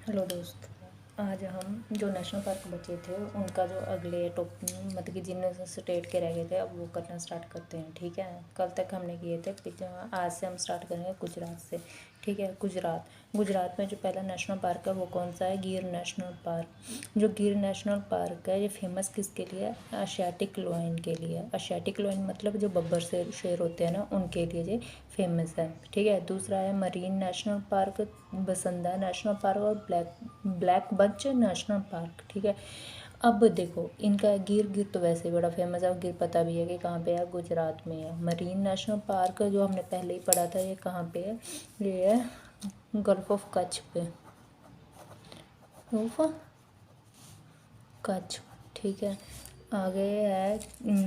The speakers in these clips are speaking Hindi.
हेलो दोस्त। आज हम जो नेशनल पार्क बचे थे उनका जो अगले मतलब कि जिन स्टेट के रह गए थे अब वो करना स्टार्ट करते हैं। ठीक है, कल तक हमने किए थे, आज से हम स्टार्ट करेंगे गुजरात से। ठीक है, गुजरात में जो पहला नेशनल पार्क है वो कौन सा है? गिर नेशनल पार्क। जो गिर नेशनल पार्क है ये फेमस किसके लिए है? एशियाटिक लायन के लिए। एशियाटिक लायन मतलब जो बब्बर शेर होते हैं ना, उनके लिए ये फेमस है। ठीक है, दूसरा है marine national park, Bansda national park और ब्लैक बच नेशनल पार्क। ठीक है, अब देखो इनका गिर तो वैसे ही बड़ा फेमस है, गिर पता भी है कि कहाँ पे है, गुजरात में है। मरीन नेशनल पार्क जो हमने पहले ही पढ़ा था ये कहाँ पे है? ये है गल्फ ऑफ कच्छ पे, गल्फ ऑफ कच्छ। ठीक है, आगे है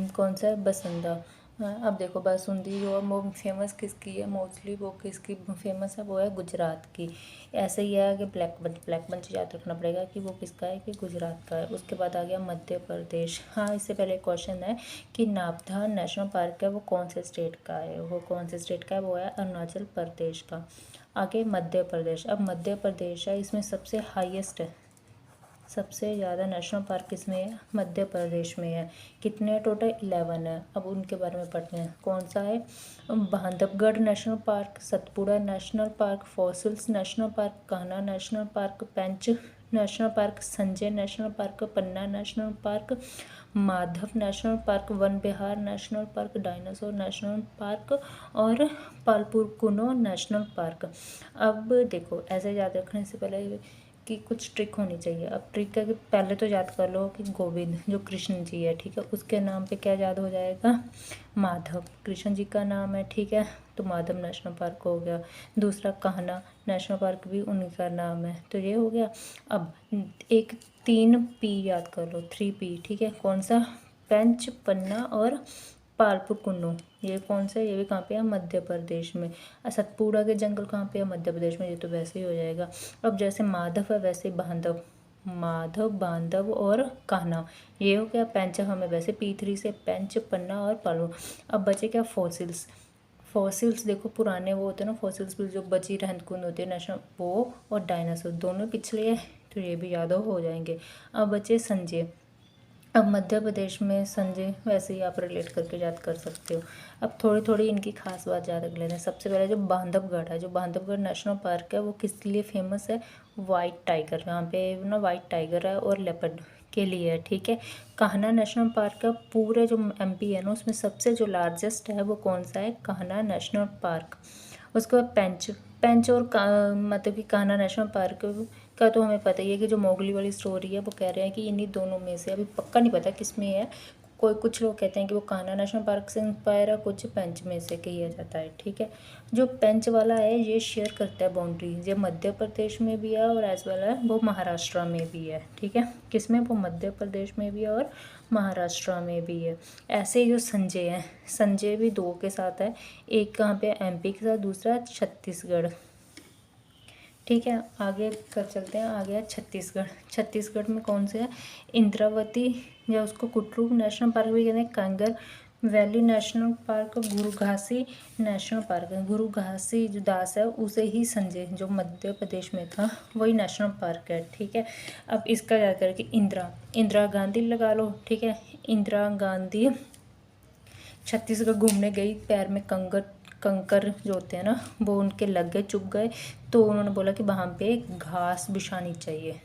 कौन सा है? बसंदा। हाँ, अब देखो बासुंदी जो है वो फेमस किसकी है? मोस्टली वो किसकी फेमस है? वो है गुजरात की। ऐसे ही है कि ब्लैक बंच याद रखना पड़ेगा कि वो किसका है, कि गुजरात का है। उसके बाद आ गया मध्य प्रदेश। हाँ, इससे पहले क्वेश्चन है कि नापथा नेशनल पार्क है वो कौन से स्टेट का है? वो कौन से स्टेट का है? वो है अरुणाचल प्रदेश का। आगे मध्य प्रदेश। अब मध्य प्रदेश है, इसमें सबसे हाईएस्ट है, सबसे ज़्यादा नेशनल पार्क किसमें है? मध्य प्रदेश में है। कितने टोटल? 11 है। अब उनके बारे में पढ़ते हैं। कौन सा है? Bandhavgarh national park, Satpura national park, fossils national park, Kanha national park, Pench national park, Sanjay national park, Panna national park, Madhav national park, Van Vihar national park, dinosaur national park और पालपुर कुनो नेशनल पार्क। अब देखो ऐसे याद रखने से पहले कि कुछ ट्रिक होनी चाहिए। अब ट्रिक है कि पहले तो याद कर लो कि गोविंद जो कृष्ण जी है, ठीक है, उसके नाम पे क्या याद हो जाएगा? माधव, कृष्ण जी का नाम है। ठीक है, तो माधव नेशनल पार्क हो गया। दूसरा कान्हा नेशनल पार्क भी उन्हीं का नाम है, तो ये हो गया। अब एक 3P याद कर लो, 3P। ठीक है, कौन सा? पेंच, पन्ना और पालपुर कुन्नू। ये कौन सा? ये भी कहाँ पे है? मध्य प्रदेश में। सतपुड़ा के जंगल कहाँ पे है? मध्य प्रदेश में। ये तो वैसे ही हो जाएगा। अब जैसे माधव है वैसे बांधव, माधव, बांधव और कान्हा, ये हो गया। पेंच हमें वैसे P3 से पेंच, पन्ना और पालू। अब बचे क्या? फॉसिल्स। फॉसिल्स देखो पुराने वो होते हैं ना, फॉसिल्स भी जो बची रहंद-कुंद होती है नेशनल, वो और डायनासोर दोनों पिछले है, तो ये भी याद हो जाएंगे। अब बचे संजय। अब मध्य प्रदेश में संजय वैसे ही आप रिलेट करके याद कर सकते हो। अब थोड़ी थोड़ी इनकी खास बात याद रख लेते हैं। सबसे पहले जो बांधवगढ़ है, जो बांधवगढ़ नेशनल पार्क है वो किसके लिए फेमस है? वाइट टाइगर, यहाँ पे ना वाइट टाइगर है और लेपर्ड के लिए है। ठीक है, कान्हा नेशनल पार्क का पूरे जो MP है ना उसमें सबसे जो लार्जेस्ट है वो कौन सा है? Kanha national park. उसके बाद पेंच। पेंच और मतलब कि कान्हा नेशनल पार्क का तो हमें पता ही है कि जो मोगली वाली स्टोरी है वो कह रहे हैं कि इन्हीं दोनों में से, अभी पक्का नहीं पता किस में है। कुछ लोग कहते हैं कि वो कान्हा नेशनल पार्क से इंस्पायर है, कुछ पेंच में से किया जाता है। ठीक है, जो पेंच वाला है ये शेयर करता है बाउंड्री, ये मध्य प्रदेश में भी है और एज वेल है वो महाराष्ट्र में भी है। ठीक है, किसमें? वो मध्य प्रदेश में भी है और महाराष्ट्र में भी है। ऐसे ही जो संजय है, संजय भी 2 के साथ है, एक कहाँ पे? MP के साथ, दूसरा छत्तीसगढ़। ठीक है, आगे कर चलते हैं। आगे है छत्तीसगढ़। छत्तीसगढ़ में कौन से है? इंद्रावती, या उसको कुटरू नेशनल पार्क भी कहते हैं, कांगर वैली नेशनल पार्क, गुरु घासी नेशनल पार्क है। गुरु घासी जो दास है उसे ही संजय जो मध्य प्रदेश में था वही नेशनल पार्क है। ठीक है, अब इसका याद करें कि इंदिरा गांधी लगा लो। ठीक है, इंदिरा गांधी छत्तीसगढ़ घूमने गई, पैर में कंकर जो होते हैं ना वो उनके लग गए, चुभ गए, तो उन्होंने बोला कि वहाँ पे घास बिछानी चाहिए।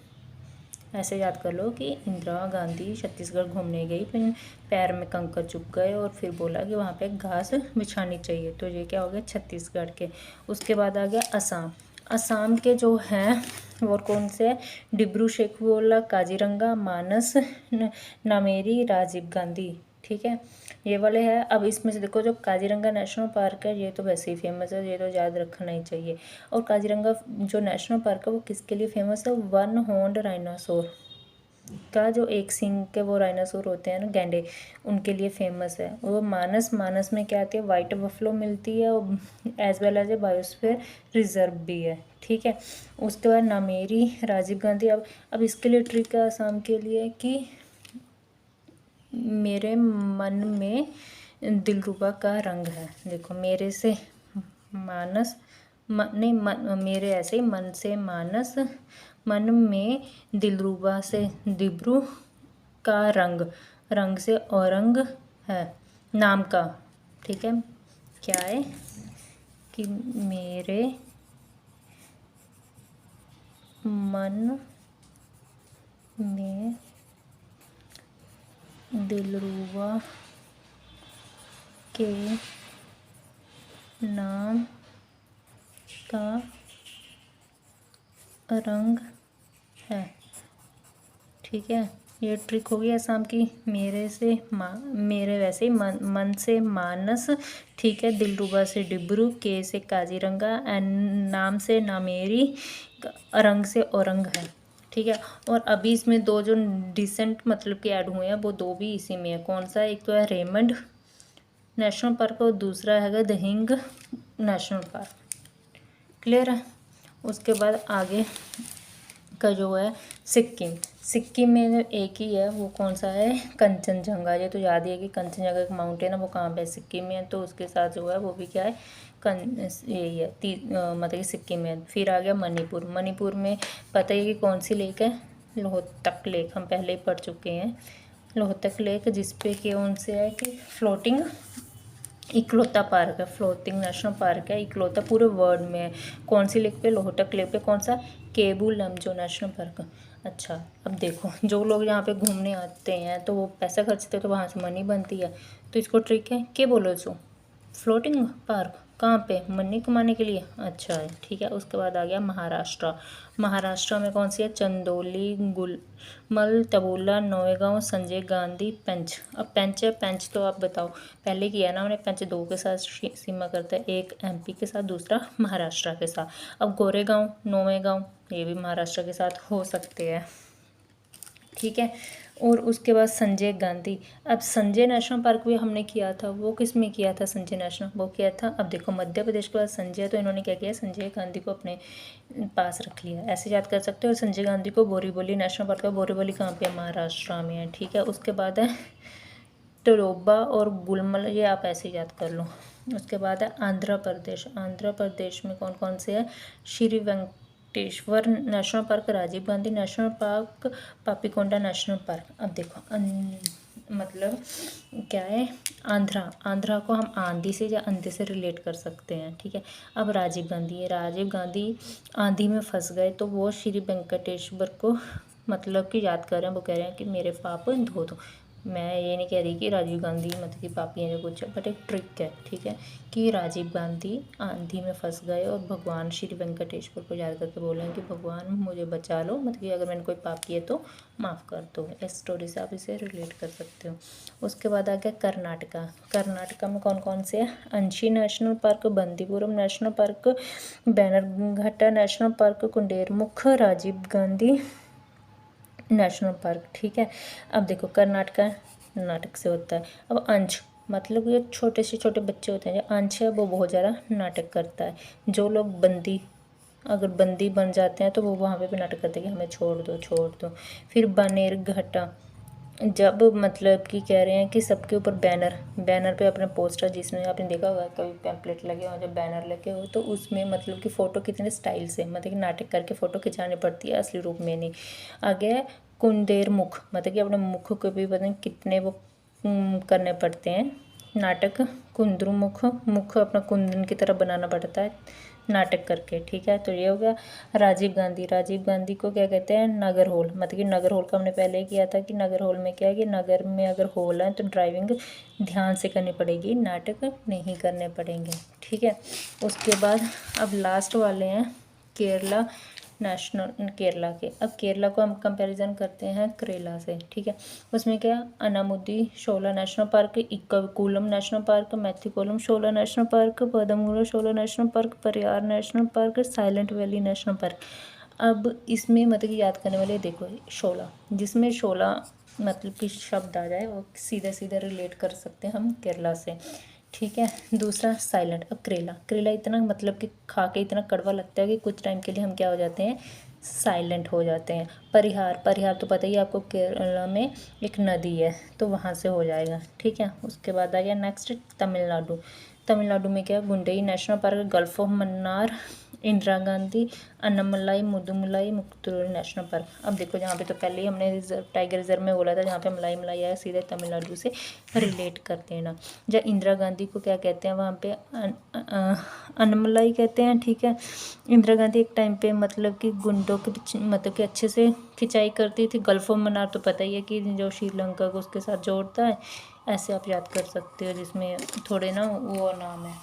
ऐसे याद कर लो कि इंदिरा गांधी छत्तीसगढ़ घूमने गई, फिर पैर में कंकर चुभ गए और फिर बोला कि वहाँ पे घास बिछानी चाहिए, तो ये क्या हो गया? छत्तीसगढ़ के। उसके बाद आ गया असम। असम के जो हैं और कौन से है? डिब्रू शेखुपुरा, काजीरंगा, मानस, नामेरी, राजीव गांधी। ठीक है, ये वाले हैं। अब इसमें से देखो जो काजीरंगा नेशनल पार्क है ये तो वैसे ही फेमस है, ये तो याद रखना ही चाहिए। और काजीरंगा जो नेशनल पार्क है वो किसके लिए फेमस है? वन हॉर्न्ड राइनासोर का, जो एक सींग के वो राइनासोर होते हैं ना, गैंडे, उनके लिए फेमस है। वो मानस में क्या आती है? वाइट बफलो मिलती है और as well as a biosphere reserve भी है। ठीक है, उसके बाद नामेरी, राजीव गांधी। अब इसके लिए ट्रिक है आसाम के लिए कि मेरे मन में दिलरुबा का रंग है। देखो मेरे से मानस, नहीं मेरे ऐसे ही मन से मानस, मन में दिलरुबा से दिब्रू का रंग, रंग से औरंग है नाम का। ठीक है, क्या है कि मेरे मन में दिलरुबा के नाम का रंग है। ठीक है, ये ट्रिक हो गई आसाम की। मेरे वैसे ही मन से मानस, ठीक है, दिलरुबा से डिब्रू, के से काजीरंगा, एंड नाम से नामेरी, रंग से औरंग है। ठीक है, और अभी इसमें दो जो डिसेंट मतलब के ऐड हुए हैं वो दो भी इसी में है। कौन सा, एक तो है रेमंड नेशनल पार्क और दूसरा है दहिंग नेशनल पार्क। क्लियर है। उसके बाद आगे का जो है सिक्किम, सिक्किम में एक ही है, वो कौन सा है, कंचनजंगा। ये तो याद ही है कि कंचनजंगा एक माउंटेन है, वो कहाँ पे है, सिक्किम में है। तो उसके साथ जो है वो भी क्या है, यही है मतलब कि सिक्किम में। फिर आ गया मणिपुर, मणिपुर में पता ही है कि कौन सी लेक है, लोहतक लेक, हम पहले ही पढ़ चुके हैं। लोहतक लेक, जिसपे कि उनसे है कि फ्लोटिंग इकलौता पार्क है, फ्लोटिंग नेशनल पार्क है, इकलौता पूरे वर्ल्ड में है। कौन सी लेक पे, लोहटक लेक पे। कौन सा, केबुल लमजो नेशनल पार्क। अच्छा, अब देखो जो लोग यहाँ पे घूमने आते हैं तो वो पैसा खर्चते हैं, तो वहाँ से मनी बनती है। तो इसको ट्रिक है, के बोलो सो फ्लोटिंग पार्क, कहाँ पे, मनी कमाने के लिए। अच्छा है, ठीक है। उसके बाद आ गया महाराष्ट्र, महाराष्ट्र में कौन सी है, चंदौली, गुलमल, तबूला, नौगांव, संजय गांधी, पेंच। अब पेंच है, पेंच तो आप बताओ, पहले किया ना उन्हें, पेंच दो के साथ सीमा करता है, एक एमपी के साथ, दूसरा महाराष्ट्र के साथ। अब गोरेगांव, नौगांव ये भी महाराष्ट्र के साथ हो सकते हैं। ठीक है, और उसके बाद संजय गांधी। अब संजय नेशनल पार्क भी हमने किया था, वो किस में किया था संजय नेशनल, वो किया था, अब देखो मध्य प्रदेश के बाद संजय, तो इन्होंने क्या किया, संजय गांधी को अपने पास रख लिया, ऐसे याद कर सकते हो। और संजय गांधी को बोरीवली नेशनल पार्क है, बोरीवली कहाँ पे है, महाराष्ट्र में है। ठीक है, उसके बाद है टोलोबा और गुलमल, ये आप ऐसे याद कर लो। उसके बाद है आंध्र प्रदेश, आंध्र प्रदेश में कौन कौन से है, Shri Venkateswara national park, Rajiv Gandhi national park, Papikonda national park. अब देखो मतलब क्या है, आंध्रा, आंध्रा को हम आंधी से या अंधे से रिलेट कर सकते हैं। ठीक है, अब राजीव गांधी है, राजीव गांधी आंधी में फंस गए, तो वो श्री वेंकटेश्वर को मतलब कि याद कर रहे हैं, वो कह रहे हैं कि मेरे पाप धो दो। मैं ये नहीं कह रही कि राजीव गांधी मतलब कि पापी हैं जो कुछ है, बट एक ट्रिक है। ठीक है, कि राजीव गांधी आंधी में फंस गए और भगवान श्री वेंकटेश्वर को याद करके बोले कि भगवान मुझे बचा लो, मतलब कि अगर मैंने कोई पाप किया तो माफ़ कर दो। इस स्टोरी से आप इसे रिलेट कर सकते हो। उसके बाद आ गया कर्नाटका, कर्नाटका में कौन कौन से है, Anshi national park, Bandipuram national park, Bannerghatta national park, Kudremukh, Rajiv Gandhi national park. ठीक है, अब देखो कर्नाटका नाटक से होता है। अब अंश मतलब ये छोटे से छोटे बच्चे होते हैं, जो अंश है वो बहुत ज़्यादा नाटक करता है। जो लोग बंदी, अगर बंदी बन जाते हैं तो वो वहाँ पे भी नाटक करते हैं कि हमें छोड़ दो छोड़ दो। फिर बनेरघट्टा, जब मतलब कि कह रहे हैं कि सबके ऊपर बैनर, बैनर पे अपने पोस्टर, जिसमें आपने देखा होगा कभी पैम्पलेट लगे हो, जब बैनर लगे हो तो उसमें मतलब कि फ़ोटो कितने स्टाइल से, मतलब कि नाटक करके फ़ोटो खिंचानी पड़ती है, असली रूप में नहीं। आगे कुंदेर मुख, मतलब कि अपने मुख को भी पता नहीं कितने वो करने पड़ते हैं नाटक, कुंद्रु मुख, मुख अपना कुंदन की तरह बनाना पड़ता है नाटक करके। ठीक है, तो ये हो गया। राजीव गांधी, राजीव गांधी को क्या कहते हैं, नगर होल, मतलब कि नगर होल का हमने पहले ही किया था कि नगर होल में क्या है कि नगर में अगर होल है तो ड्राइविंग ध्यान से करनी पड़ेगी, नाटक नहीं करने पड़ेंगे। ठीक है, उसके बाद अब लास्ट वाले हैं केरला नेशनल, केरला के। अब केरला को हम कंपैरिजन करते हैं केरला से। ठीक है, उसमें क्या, अनामुदी शोला नेशनल पार्क, इक्काकुलम नेशनल पार्क, मैथिकुलम शोला नेशनल पार्क, पदमूला शोला national park, Pariyar national park, silent valley national park. अब इसमें मतलब कि याद करने वाले देखो, शोला, जिसमें शोला मतलब कि शब्द आ जाए वो सीधे सीधे रिलेट कर सकते हैं हम केरला से। ठीक है, दूसरा साइलेंट। अब करेला, करेला इतना मतलब कि खा के इतना कड़वा लगता है कि कुछ टाइम के लिए हम क्या हो जाते हैं, साइलेंट हो जाते हैं। परिहार, परिहार तो पता ही है आपको, केरला में एक नदी है तो वहाँ से हो जाएगा। ठीक है, उसके बाद आ गया नेक्स्ट तमिलनाडु, तमिलनाडु में क्या है, Guindy national park, gulf of Mannar, Indira Gandhi, Annamalai, Mudumalai, Mukurthi national park. अब देखो जहाँ पे तो पहले ही हमने रिजर्व टाइगर रिजर्व में बोला था, जहाँ पे मलाई मलाई आया सीधे तमिलनाडु से रिलेट कर देना। जब इंदिरा गांधी को क्या कहते हैं वहाँ पे अन्नामलाई कहते हैं, ठीक है। इंदिरा गांधी एक टाइम पे मतलब कि गुंडों के पीछे मतलब कि अच्छे से खिंचाई करती थी। गल्फ ऑफ मन्नार तो पता ही है कि जो श्रीलंका को उसके साथ जोड़ता है, ऐसे आप याद कर सकते हो, जिसमें थोड़े ना वो नाम है,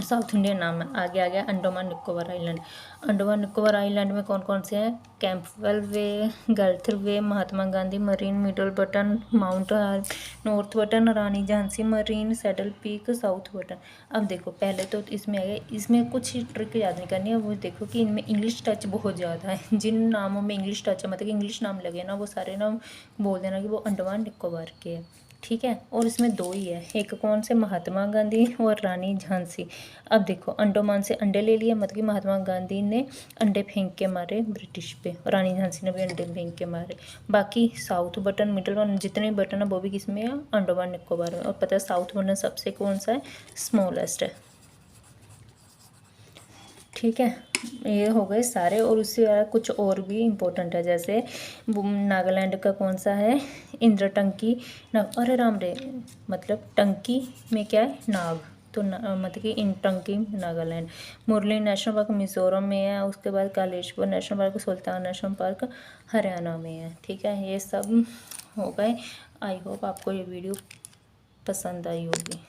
साउथ इंडियन नाम है। आगे आ गया अंडमान निकोबार आइलैंड। अंडमान निकोबार आइलैंड में कौन कौन से हैं, Campbell Bay, Galathea Bay, Mahatma Gandhi marine, Middle Button, Mount North Button, Rani Jhansi marine, Saddle Peak, South Button. अब देखो पहले तो इसमें आ गया, इसमें कुछ ट्रिक याद नहीं करनी है। वो देखो कि इनमें इंग्लिश टच बहुत ज़्यादा है, जिन नामों में इंग्लिश टच है मतलब कि इंग्लिश नाम लगे ना, वो सारे नाम बोल देना कि वो अंडमान निकोबार के हैं, ठीक है। और इसमें दो ही है, एक कौन से, महात्मा गांधी और रानी झांसी। अब देखो अंडमान से अंडे ले लिए, मतलब कि महात्मा गांधी ने अंडे फेंक के मारे ब्रिटिश पे, रानी झांसी ने भी अंडे फेंक के मारे। बाकी साउथ बटन, मिडल बटन, जितने बटन है वो भी किस में है, अंडमान निकोबार में। और पता है साउथ बटन सबसे कौन सा है, स्मॉलेस्ट है, ठीक है। ये हो गए सारे। और उससे कुछ और भी इम्पोर्टेंट है, जैसे नागालैंड का कौन सा है, इंद्र अरे राम रे, मतलब टंकी में क्या है, नाग, तो मतलब कि इन टंकी नागालैंड। मुरली नेशनल पार्क मिजोरम में है। उसके बाद कालेश्वर नेशनल पार्क, सुल्तान नेशनल पार्क हरियाणा में है, ठीक है। ये सब हो गए। आई होप आपको ये वीडियो पसंद आई होगी।